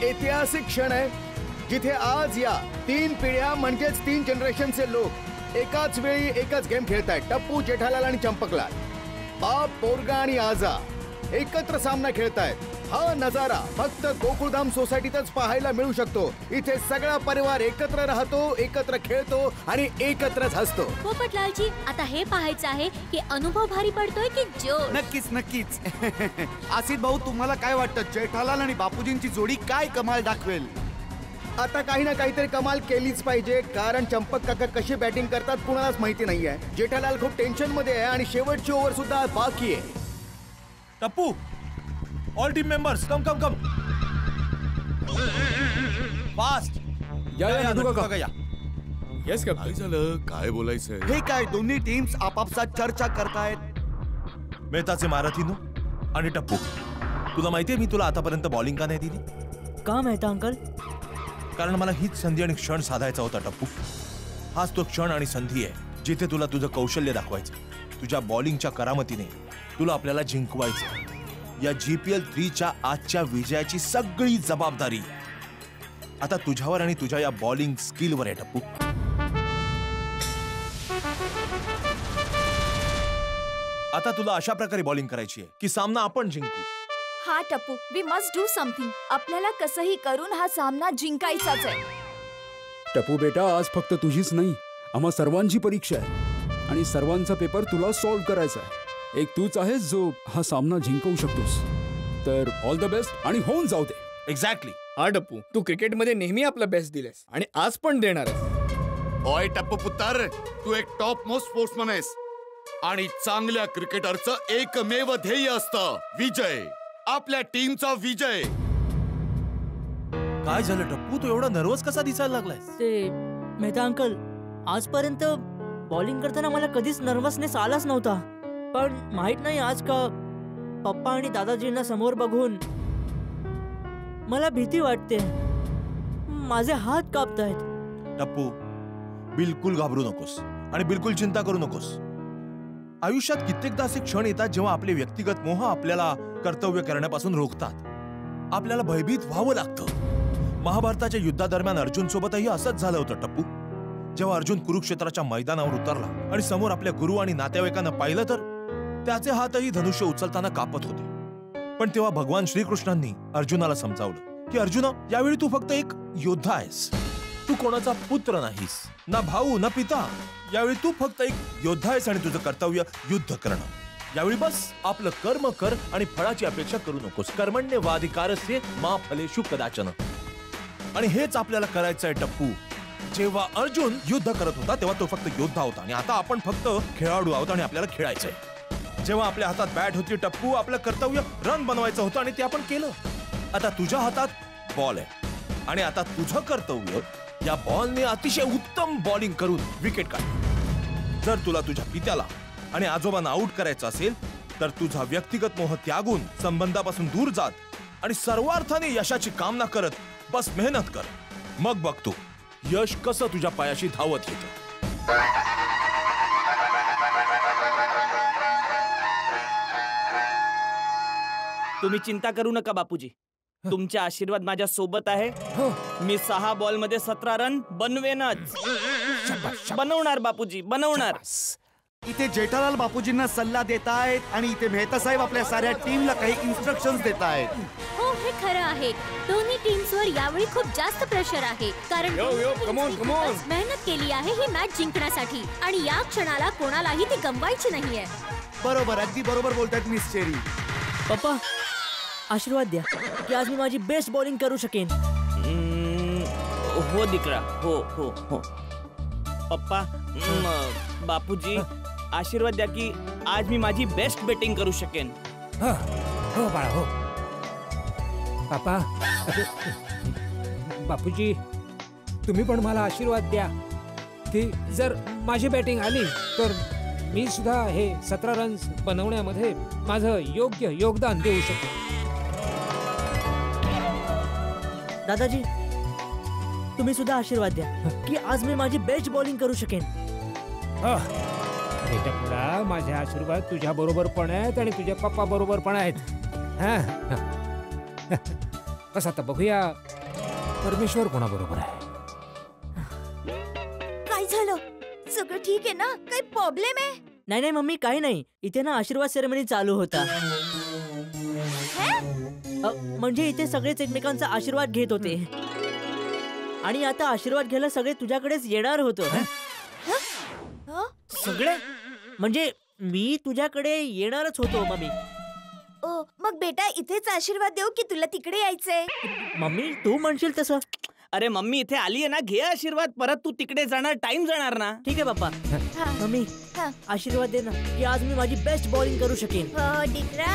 ऐतिहासिक क्षण आहे जिथे आज या 3 पिढ्या म्हणजेच 3 जनरेशनचे लोक एकाच वेळी एकच गेम खेळतायत. टप्पू, जेठालाल आणि चंपकलाल, बाप, पोरगा आणि आजा एकत्र सामना खेळतायत. हा नजारा फक्त गोकुळधाम सोसायटीतच पाहायला मिळू शकतो. इथे सगळा परिवार एकत्र राहतो, एकत्र खेळतो आणि एकत्रच हसतो. पोपटलालजी, आता हे पाहायचं आहे की अनुभव भारी पडतोय की जोश. नक्कीच नक्कीच. आसिफ भाऊ, तुम्हाला काय वाटतं, जेठालाल आणि बापूजींची जोडी काय कमाल दाखवेल? आता काही ना काहीतरी कमाल केलीच पाहिजे, कारण चंपक काका कशी बॅटिंग करतात कुणालाच माहिती नाहीये. जेठालाल खूप टेन्शन मध्ये आहे आणि शेवटची ओव्हर सुद्धा बाकी आहे. टप्पू, ऑल टीम मेंबर्स, कम कम कम फास्ट. या या. येस काय कॅप्टन. झालं? काय बोलायचंय? हे काय, दोन्ही टीम्स आपापसात चर्चा करतायत. मेहताचे मारथीनो आणि टप्पू, तुला माहितीये मी तुला आतापर्यंत बॉलिंग का नाही दिली? का मेहता अंकल? कारण मला हीच संधी आणि क्षण साधायचा होता टप्पू. हाच तो क्षण आणि संधी आहे जिथे तुला तुझं कौशल्य दाखवायचं. तुझ्या बॉलिंगच्या करामतीने तुला आपल्याला जिंकवायचं. या GPL 3च्या आजच्या विजयाची सगळी जबाबदारी आता तुझ्यावर आणि तुझ्या या बॉलिंग स्किलवर आहे टप्पू. आता तुला अशा प्रकारे बॉलिंग करायची आहे की सामना आपण जिंकू. हा टप्पू, वी मस्ट डू समथिंग. आपल्याला कसंही करून हा सामना जिंकायचाच आहे. टप्पू बेटा, आज फक्त तुझीच नाही, आम्हा सर्वांची परीक्षा आहे आणि सर्वांचा पेपर तुला सॉल्व्ह करायचा आहे. एक तूच आहेस जो हा सामना जिंकवू शकतोस. तर ऑल द बेस्ट आणि होऊन जाऊ दे. एक्झॅक्टली. हा टप्पू, तू क्रिकेटमध्ये नेहमी आपला बेस्ट दिलेस आणि आज पण देणार आहेस. ओय टप्पू पुत्तर, तू एक टॉप मोस्ट स्पोर्ट्समन आहेस आणि चांगल्या क्रिकेटरचं एकमेव ध्येय असतं विजय. आपल्या टीमचा विजय. काय झालं टप्पू, तू एवढा नर्वस कसा दिसायला लागलायस? ते मेहता अंकल, आजपर्यंत बॉलिंग करताना मला कधीच नर्वसनेस आलाच नव्हता. पण माहित नाही आज का पप्पा आणि दादाजींना समोर बघून मला भीती वाटते. माझे हात कापतायत. टप्पू, बिलकुल घाबरू नकोस आणि बिलकुल चिंता करू नकोस. आयुष्यात कित्येकदा असे क्षण येतात जेव्हा आपले व्यक्तिगत मोह आपल्याला कर्तव्य करण्यापासून रोखतात. आपल्याला भयभीत व्हावं लागतं. महाभारताच्या युद्धादरम्यान अर्जुन सोबतही असंच झालं होतं टप्पू. जेव्हा अर्जुन कुरुक्षेत्राच्या मैदानावर उतरला आणि समोर आपल्या गुरु आणि नातेवाईकांना पाहिलं तर त्याचे हातही धनुष्य उचलताना कापत होते. पण तेव्हा भगवान श्रीकृष्णांनी अर्जुनाला समजावलं की अर्जुना, यावेळी तू फक्त एक योद्धा आहेस. तू कोणाचा पुत्र नाहीस, ना भाऊ ना पिता. यावेळी तू फक्त एक योद्धा आहेस आणि तुझं कर्तव्य युद्ध करणं. यावेळी बस आपलं कर्म कर आणि फळाची अपेक्षा करू नकोस. कर्मण्येवाधिकारस्य मा फलेषु कदाचन. आणि हेच आपल्याला करायचंय टप्पू. जेव्हा अर्जुन युद्ध करत होता तेव्हा तो फक्त योद्धा होता आणि आता आपण फक्त खेळाडू आहोत आणि आपल्याला खेळायचंय. जेव्हा आपल्या हातात बॅट होती टप्पू, आपलं कर्तव्य रन बनवायचं होतं आणि ते आपण केलं. आता तुझ्या हातात बॉल आहे आणि आता तुझं कर्तव्य या बॉलने अतिशय उत्तम बॉलिंग करून विकेट काढ. जर तुला तुझ्या पित्याला आणि आजोबांना आउट करायचं असेल तर तुझा व्यक्तिगत मोह त्यागून संबंधापासून दूर जात आणि सर्वार्थाने यशाची कामना करत बस मेहनत कर. मग बघतो यश कसं तुझ्या पायाशी धावत येतं. तुम्ही चिंता करू नका बापूजी, तुमचा आशीर्वाद माझ्या सोबत आहे. मी 6 बॉलमध्ये 17 रन बनवेनच. बनवणार बापूजी, बनवणार. इथे जेठालाल बापूजींना सल्ला देतायत आणि इथे मेहता साहेब आपल्या साऱ्या टीमला काही इन्स्ट्रक्शन्स देतायत. हो, हे खरं आहे. दोन्ही टीम्सवर यावेळी खूप जास्त प्रेशर आहे कारण मेहनत केली आहे ही मॅच जिंकण्यासाठी आणि या क्षणाला कोणालाही ती गमवायची नाहीये. बरोबर, अगदी बरोबर बोलतायत मिस चेरी. पप्पा, आशीर्वाद द्या की आज मी माझी बेस्ट बॉलिंग करू शकेन. हो दिकरा, हो हो हो. पप्पा, बापूजी, आशीर्वाद द्या की आज मी माझी बेस्ट बॅटिंग करू शकेन. हो बाळा, हो. पापा, बापूजी, तुम्ही पण मला आशीर्वाद द्या की जर माझी बॅटिंग आली तर मी सुद्धा हे 17 रन्स बनवण्यामध्ये माझं योग्य योगदान देऊ शकतो. दादाजी, तुम्ही सुद्धा आशीर्वाद द्या की आज मी माझी बेस्ट बॉलिंग करू शकेन. बेटा, माझे आशीर्वाद तुझ्या बरोबर पण आहेत आणि तुझ्या पप्पा बरोबर पण आहेत. बस आता बघूया परमेश्वर कोणाबरोबर आहे. काय झालं? सगळं ठीक आहे ना? काही प्रॉब्लेम आहे? नाही नाही मम्मी काही नाही. इथे ना आशीर्वाद सेरेमनी चालू होता. म्हणजे इथे सगळेच एकमेकांचा आशीर्वाद घेत होते आणि आता आशीर्वाद घ्यायला सगळे तुझ्याकडेच येणार होतो. सगळे म्हणजे मी तुझ्याकडे येणारच होतो मम्मी. ओ मग बेटा इथेच आशीर्वाद देऊ की तुला तिकडे यायचंय? मम्मी तू म्हणशील तसं. अरे मम्मी इथे आली आहे ना, घे आशीर्वाद. परत तू तिकडे जाणार, टाइम जाणार ना. ठीक आहे बाप्पा. मम्मी आशीर्वाद दे ना की आज मी माझी बेस्ट बॉलिंग करू शकेन. हो डिकरा,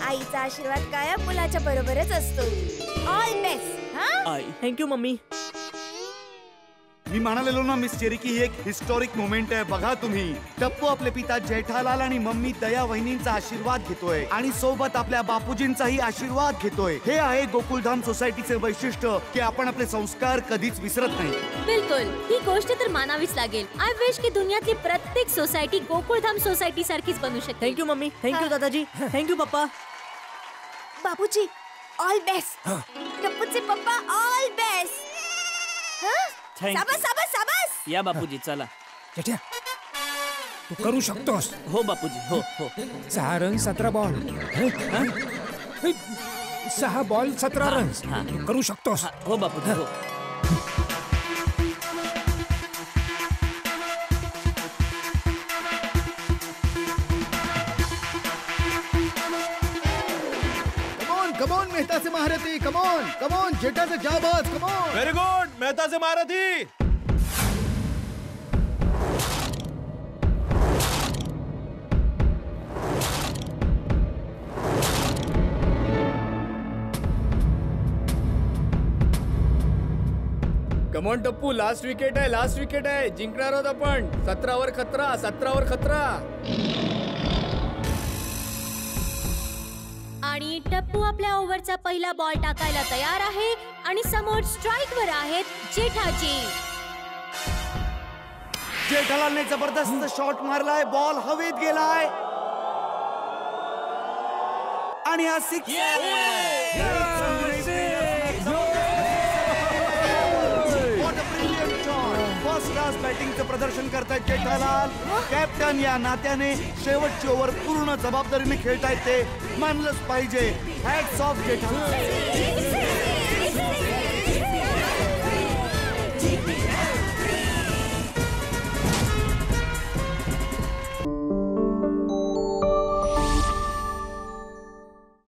आईचा आशीर्वाद कायम मुलाच्या बरोबरच असतो. All best. Thank you mummy. मी म्हणालेलो ना मिस चेरी की ही एक हिस्टॉरिक मोमेंट आहे. बघा तुम्ही, टप्पू आपले पिता जेठालाल आणि मम्मी दया वहिनींचा आशीर्वाद घेतोय आणि सोबत आपल्या बापूजींचाही आशीर्वाद घेतोय. हे आहे गोकुलधाम सोसायटीचे वैशिष्ट्य की आपण आपले संस्कार कधीच विसरत नाही. बिलकुल, ही गोष्ट तर मानावीच लागेल. आय विश की दुनियातली प्रत्येक सोसायटी गोकुलधाम सोसायटी सारखीच बनू शकते. Thank you mummy. Thank you Dadaji. Thank you पप्पा. बाबूजी ऑल बेस्ट. टप्पूचे पप्पा ऑल बेस्ट. साबास साबास साबास. या बापूजी चला. जेठ्या तू करू शकतोस. हो बापूजी. हो हो. 6 रन 17 बॉल. 6 ball 17 runs. करू शकतोस. हो बापूजी. हो. कमॉन मेहताचे महारथी. कमॉन जेठाचे जाबाज. कमॉन. व्हेरी गुड मेहताचे महारथी. कमॉन टप्पू, लास्ट विकेट आहे. जिंकणार आहोत आपण. 17वर खतरा. आणि टप्पू आपल्या ओव्हरचा पहिला बॉल टाकायला तयार आहे आणि समोर स्ट्राइक वर आहेत जेठाजी. जेठालालने जबरदस्त शॉट मारलाय. बॉल हवेत गेलाय आणि हा 6. फर्स्ट क्लास बॅटिंगचं प्रदर्शन करतायत जेठालाल. कॅप्टन या नात्याने शेवटची ओव्हर पूर्ण जबाबदारीने खेळतायत ते मानलंच पाहिजे. Hats off Jethalal.